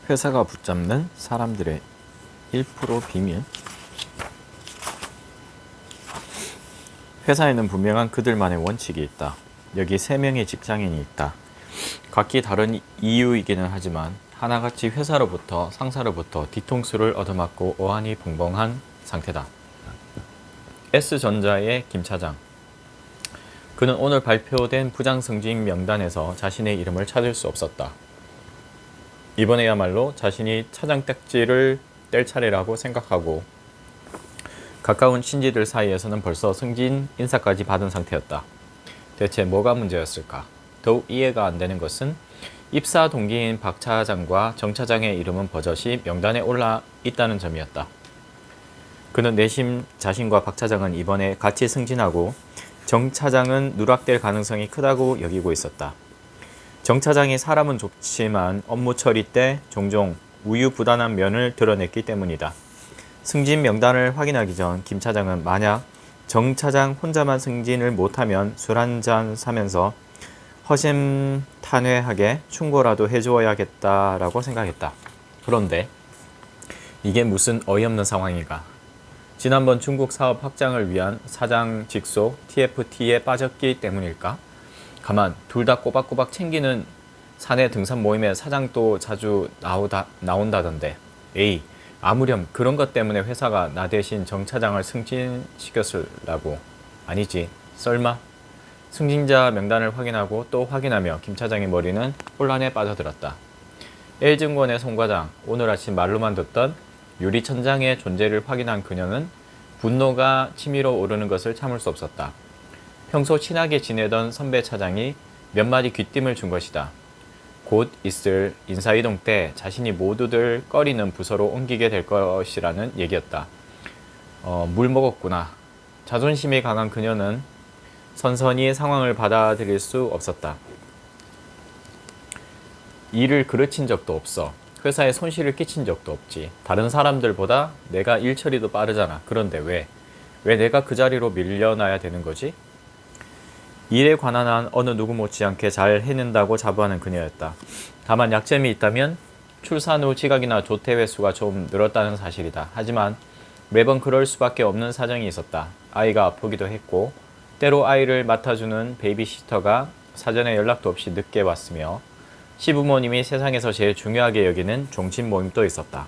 회사가 붙잡는 사람들의 1% 비밀. 회사에는 분명한 그들만의 원칙이 있다. 여기 3명의 직장인이 있다. 각기 다른 이유이기는 하지만 하나같이 회사로부터 상사로부터 뒤통수를 얻어맞고 어안이 벙벙한 상태다. S전자의 김 차장. 그는 오늘 발표된 부장 승진 명단에서 자신의 이름을 찾을 수 없었다. 이번에야말로 자신이 차장 딱지를 뗄 차례라고 생각하고 가까운 친지들 사이에서는 벌써 승진 인사까지 받은 상태였다. 대체 뭐가 문제였을까? 더욱 이해가 안 되는 것은 입사 동기인 박 차장과 정 차장의 이름은 버젓이 명단에 올라 있다는 점이었다. 그는 내심 자신과 박 차장은 이번에 같이 승진하고 정 차장은 누락될 가능성이 크다고 여기고 있었다. 정 차장이 사람은 좋지만 업무 처리 때 종종 우유부단한 면을 드러냈기 때문이다. 승진 명단을 확인하기 전 김 차장은 만약 정 차장 혼자만 승진을 못하면 술 한잔 사면서 허심탄회하게 충고라도 해주어야겠다라고 생각했다. 그런데 이게 무슨 어이없는 상황인가? 지난번 중국 사업 확장을 위한 사장 직속 TFT에 빠졌기 때문일까? 가만 둘 다 꼬박꼬박 챙기는 사내 등산 모임에 사장도 자주 나온다던데. 에이, 아무렴 그런 것 때문에 회사가 나 대신 정 차장을 승진시켰으려고. 아니지, 설마? 승진자 명단을 확인하고 또 확인하며 김 차장의 머리는 혼란에 빠져들었다. L증권의 송 과장, 오늘 아침 말로만 듣던 유리천장의 존재를 확인한 그녀는 분노가 치밀어 오르는 것을 참을 수 없었다. 평소 친하게 지내던 선배 차장이 몇 마디 귀띔을 준 것이다. 곧 있을 인사이동 때 자신이 모두들 꺼리는 부서로 옮기게 될 것이라는 얘기였다. 물 먹었구나. 자존심이 강한 그녀는 선선히 상황을 받아들일 수 없었다. 일을 그르친 적도 없어. 회사에 손실을 끼친 적도 없지. 다른 사람들보다 내가 일 처리도 빠르잖아. 그런데 왜 내가 그 자리로 밀려나야 되는 거지? 일에 관한 한 어느 누구 못지않게 잘 해낸다고 자부하는 그녀였다. 다만 약점이 있다면 출산 후 지각이나 조퇴 횟수가 좀 늘었다는 사실이다. 하지만 매번 그럴 수밖에 없는 사정이 있었다. 아이가 아프기도 했고 때로 아이를 맡아주는 베이비시터가 사전에 연락도 없이 늦게 왔으며 시부모님이 세상에서 제일 중요하게 여기는 종친 모임도 있었다.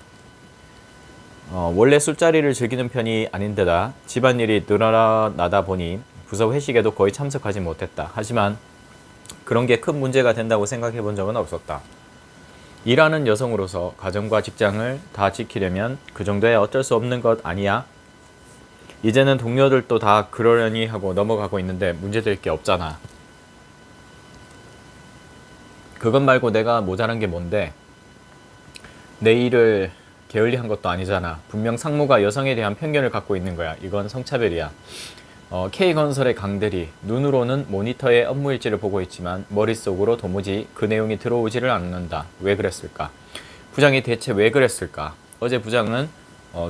원래 술자리를 즐기는 편이 아닌데다 집안일이 늘어나다 보니 부서 회식에도 거의 참석하지 못했다. 하지만 그런 게 큰 문제가 된다고 생각해 본 적은 없었다. 일하는 여성으로서 가정과 직장을 다 지키려면 그 정도에 어쩔 수 없는 것 아니야? 이제는 동료들도 다 그러려니 하고 넘어가고 있는데 문제될 게 없잖아. 그것 말고 내가 모자란 게 뭔데? 내 일을 게을리한 것도 아니잖아. 분명 상무가 여성에 대한 편견을 갖고 있는 거야. 이건 성차별이야. K건설의 강대리, 눈으로는 모니터의 업무일지를 보고 있지만 머릿속으로 도무지 그 내용이 들어오지를 않는다. 왜 그랬을까? 부장이 대체 왜 그랬을까? 어제 부장은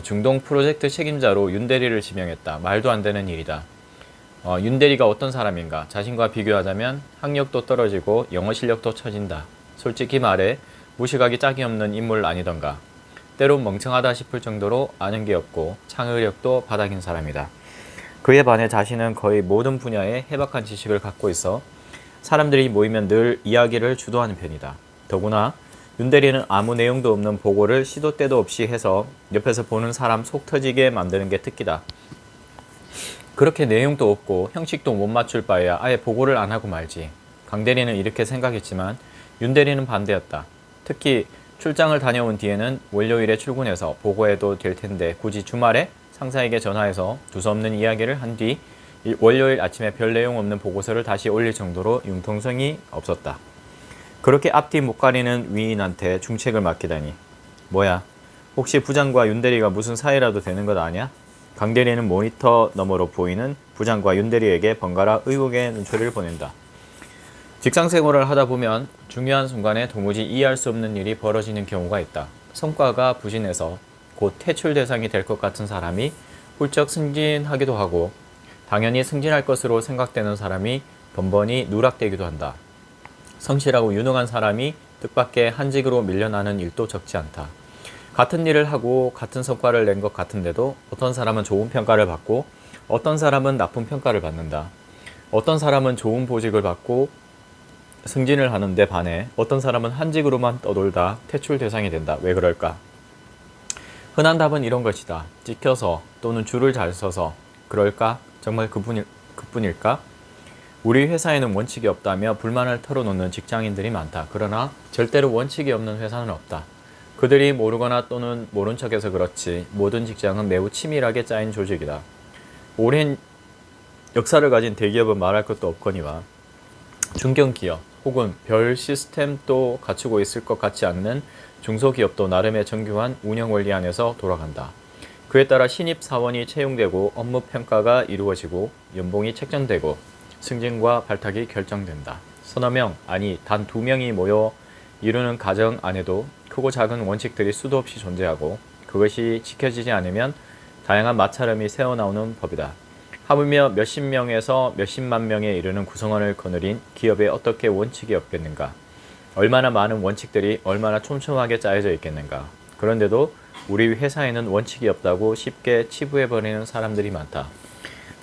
중동 프로젝트 책임자로 윤대리를 지명했다. 말도 안 되는 일이다. 윤대리가 어떤 사람인가? 자신과 비교하자면 학력도 떨어지고 영어 실력도 처진다. 솔직히 말해 무시가기 짝이 없는 인물 아니던가. 때론 멍청하다 싶을 정도로 아는 게 없고 창의력도 바닥인 사람이다. 그에 반해 자신은 거의 모든 분야에 해박한 지식을 갖고 있어 사람들이 모이면 늘 이야기를 주도하는 편이다. 더구나 윤대리는 아무 내용도 없는 보고를 시도 때도 없이 해서 옆에서 보는 사람 속 터지게 만드는 게 특기다. 그렇게 내용도 없고 형식도 못 맞출 바에야 아예 보고를 안 하고 말지. 강대리는 이렇게 생각했지만 윤대리는 반대였다. 특히 출장을 다녀온 뒤에는 월요일에 출근해서 보고해도 될 텐데 굳이 주말에 상사에게 전화해서 두서없는 이야기를 한 뒤 월요일 아침에 별 내용 없는 보고서를 다시 올릴 정도로 융통성이 없었다. 그렇게 앞뒤 못 가리는 위인한테 중책을 맡기다니. 뭐야, 혹시 부장과 윤대리가 무슨 사이라도 되는 것 아니야? 강대리는 모니터 너머로 보이는 부장과 윤대리에게 번갈아 의혹의 눈초리를 보낸다. 직장생활을 하다 보면 중요한 순간에 도무지 이해할 수 없는 일이 벌어지는 경우가 있다. 성과가 부진해서 곧 퇴출 대상이 될 것 같은 사람이 훌쩍 승진하기도 하고 당연히 승진할 것으로 생각되는 사람이 번번이 누락되기도 한다. 성실하고 유능한 사람이 뜻밖의 한직으로 밀려나는 일도 적지 않다. 같은 일을 하고 같은 성과를 낸 것 같은데도 어떤 사람은 좋은 평가를 받고 어떤 사람은 나쁜 평가를 받는다. 어떤 사람은 좋은 보직을 받고 승진을 하는데 반해 어떤 사람은 한직으로만 떠돌다 퇴출 대상이 된다. 왜 그럴까? 흔한 답은 이런 것이다. 찍혀서 또는 줄을 잘 서서. 그럴까? 정말 그뿐일까? 우리 회사에는 원칙이 없다며 불만을 털어놓는 직장인들이 많다. 그러나 절대로 원칙이 없는 회사는 없다. 그들이 모르거나 또는 모른 척해서 그렇지 모든 직장은 매우 치밀하게 짜인 조직이다. 오랜 역사를 가진 대기업은 말할 것도 없거니와 중견기업 혹은 별 시스템도 갖추고 있을 것 같지 않는 중소기업도 나름의 정교한 운영 원리 안에서 돌아간다. 그에 따라 신입 사원이 채용되고 업무 평가가 이루어지고 연봉이 책정되고 승진과 발탁이 결정된다. 서너 명, 아니 단 2명이 모여 이루는 가정 안에도 크고 작은 원칙들이 수도 없이 존재하고 그것이 지켜지지 않으면 다양한 마찰음이 새어나오는 법이다. 하물며 몇십 명에서 몇십만 명에 이르는 구성원을 거느린 기업에 어떻게 원칙이 없겠는가? 얼마나 많은 원칙들이 얼마나 촘촘하게 짜여져 있겠는가? 그런데도 우리 회사에는 원칙이 없다고 쉽게 치부해버리는 사람들이 많다.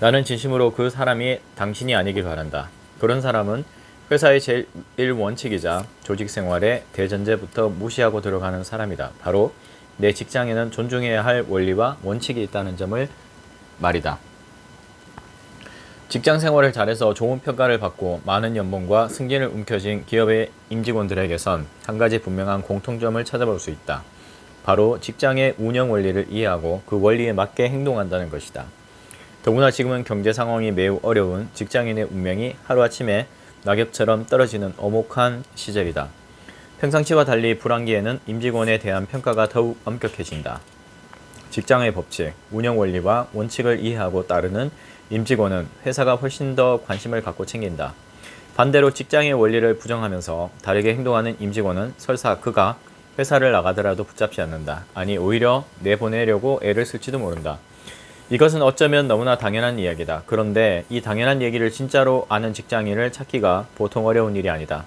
나는 진심으로 그 사람이 당신이 아니길 바란다. 그런 사람은 회사의 제1원칙이자 조직 생활의 대전제부터 무시하고 들어가는 사람이다. 바로 내 직장에는 존중해야 할 원리와 원칙이 있다는 점을 말이다. 직장 생활을 잘해서 좋은 평가를 받고 많은 연봉과 승진을 움켜쥔 기업의 임직원들에게선 한 가지 분명한 공통점을 찾아볼 수 있다. 바로 직장의 운영 원리를 이해하고 그 원리에 맞게 행동한다는 것이다. 더구나 지금은 경제 상황이 매우 어려운 직장인의 운명이 하루아침에 낙엽처럼 떨어지는 엄혹한 시절이다. 평상시와 달리 불황기에는 임직원에 대한 평가가 더욱 엄격해진다. 직장의 법칙, 운영 원리와 원칙을 이해하고 따르는 임직원은 회사가 훨씬 더 관심을 갖고 챙긴다. 반대로 직장의 원리를 부정하면서 다르게 행동하는 임직원은 설사 그가 회사를 나가더라도 붙잡지 않는다. 아니 오히려 내보내려고 애를 쓸지도 모른다. 이것은 어쩌면 너무나 당연한 이야기다. 그런데 이 당연한 얘기를 진짜로 아는 직장인을 찾기가 보통 어려운 일이 아니다.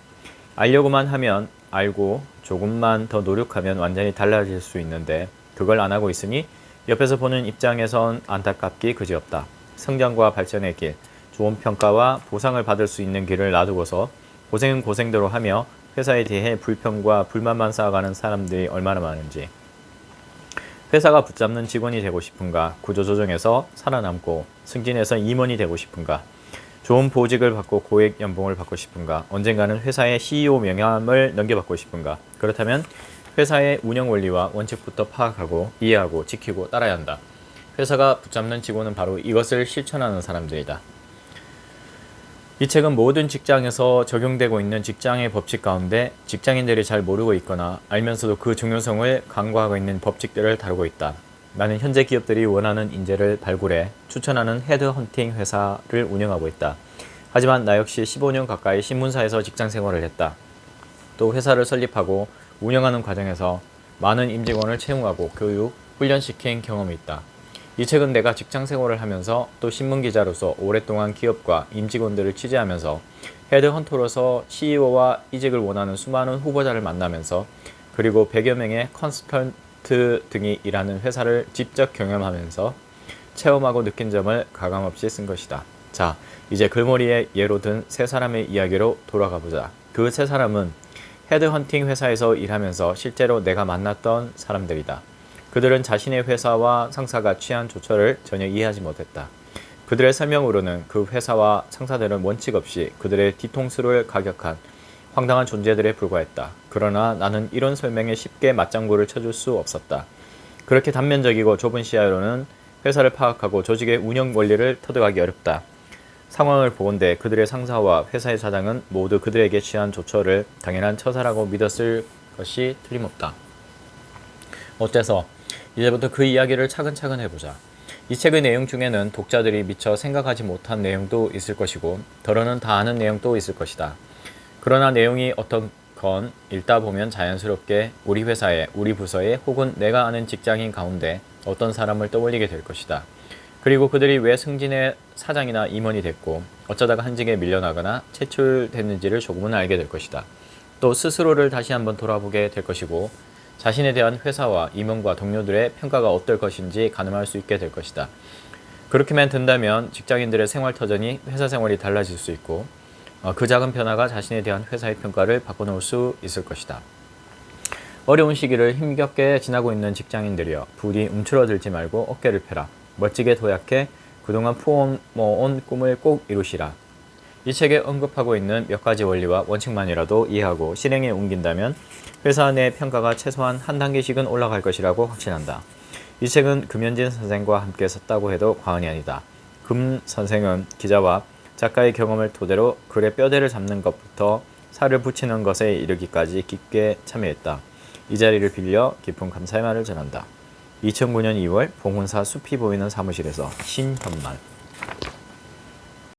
알려고만 하면 알고 조금만 더 노력하면 완전히 달라질 수 있는데 그걸 안 하고 있으니 옆에서 보는 입장에선 안타깝기 그지없다. 성장과 발전의 길, 좋은 평가와 보상을 받을 수 있는 길을 놔두고서 고생은 고생대로 하며 회사에 대해 불평과 불만만 쌓아가는 사람들이 얼마나 많은지. 회사가 붙잡는 직원이 되고 싶은가? 구조조정에서 살아남고 승진해서 임원이 되고 싶은가? 좋은 보직을 받고 고액 연봉을 받고 싶은가? 언젠가는 회사의 CEO 명함을 넘겨받고 싶은가? 그렇다면 회사의 운영 원리와 원칙부터 파악하고 이해하고 지키고 따라야 한다. 회사가 붙잡는 직원은 바로 이것을 실천하는 사람들이다. 이 책은 모든 직장에서 적용되고 있는 직장의 법칙 가운데 직장인들이 잘 모르고 있거나 알면서도 그 중요성을 간과하고 있는 법칙들을 다루고 있다. 나는 현재 기업들이 원하는 인재를 발굴해 추천하는 헤드헌팅 회사를 운영하고 있다. 하지만 나 역시 15년 가까이 신문사에서 직장 생활을 했다. 또 회사를 설립하고 운영하는 과정에서 많은 임직원을 채용하고 교육, 훈련시킨 경험이 있다. 이 책은 내가 직장 생활을 하면서 또 신문기자로서 오랫동안 기업과 임직원들을 취재하면서 헤드헌터로서 CEO와 이직을 원하는 수많은 후보자를 만나면서 그리고 100여 명의 컨설턴트 등이 일하는 회사를 직접 경험하면서 체험하고 느낀 점을 가감없이 쓴 것이다. 자, 이제 글머리에 예로 든 세 사람의 이야기로 돌아가 보자. 그 세 사람은 헤드헌팅 회사에서 일하면서 실제로 내가 만났던 사람들이다. 그들은 자신의 회사와 상사가 취한 조처를 전혀 이해하지 못했다. 그들의 설명으로는 그 회사와 상사들은 원칙 없이 그들의 뒤통수를 가격한 황당한 존재들에 불과했다. 그러나 나는 이런 설명에 쉽게 맞장구를 쳐줄 수 없었다. 그렇게 단면적이고 좁은 시야로는 회사를 파악하고 조직의 운영 원리를 터득하기 어렵다. 상황을 보건대 그들의 상사와 회사의 사장은 모두 그들에게 취한 조처를 당연한 처사라고 믿었을 것이 틀림없다. 어째서? 이제부터 그 이야기를 차근차근 해보자. 이 책의 내용 중에는 독자들이 미처 생각하지 못한 내용도 있을 것이고 더러는 다 아는 내용도 있을 것이다. 그러나 내용이 어떤 건 읽다 보면 자연스럽게 우리 회사에, 우리 부서에 혹은 내가 아는 직장인 가운데 어떤 사람을 떠올리게 될 것이다. 그리고 그들이 왜 승진의 사장이나 임원이 됐고 어쩌다가 한직에 밀려나거나 퇴출됐는지를 조금은 알게 될 것이다. 또 스스로를 다시 한번 돌아보게 될 것이고 자신에 대한 회사와 임원과 동료들의 평가가 어떨 것인지 가늠할 수 있게 될 것이다. 그렇게만 된다면 직장인들의 생활 터전이 회사 생활이 달라질 수 있고 그 작은 변화가 자신에 대한 회사의 평가를 바꿔놓을 수 있을 것이다. 어려운 시기를 힘겹게 지나고 있는 직장인들이여 부디 움츠러들지 말고 어깨를 펴라. 멋지게 도약해 그동안 품어온 꿈을 꼭 이루시라. 이 책에 언급하고 있는 몇 가지 원리와 원칙만이라도 이해하고 실행에 옮긴다면 회사 내 평가가 최소한 한 단계씩은 올라갈 것이라고 확신한다. 이 책은 금연진 선생과 함께 썼다고 해도 과언이 아니다. 금 선생은 기자와 작가의 경험을 토대로 글의 뼈대를 잡는 것부터 살을 붙이는 것에 이르기까지 깊게 참여했다. 이 자리를 빌려 깊은 감사의 말을 전한다. 2009년 2월 봉훈사 숲이 보이는 사무실에서 신현만.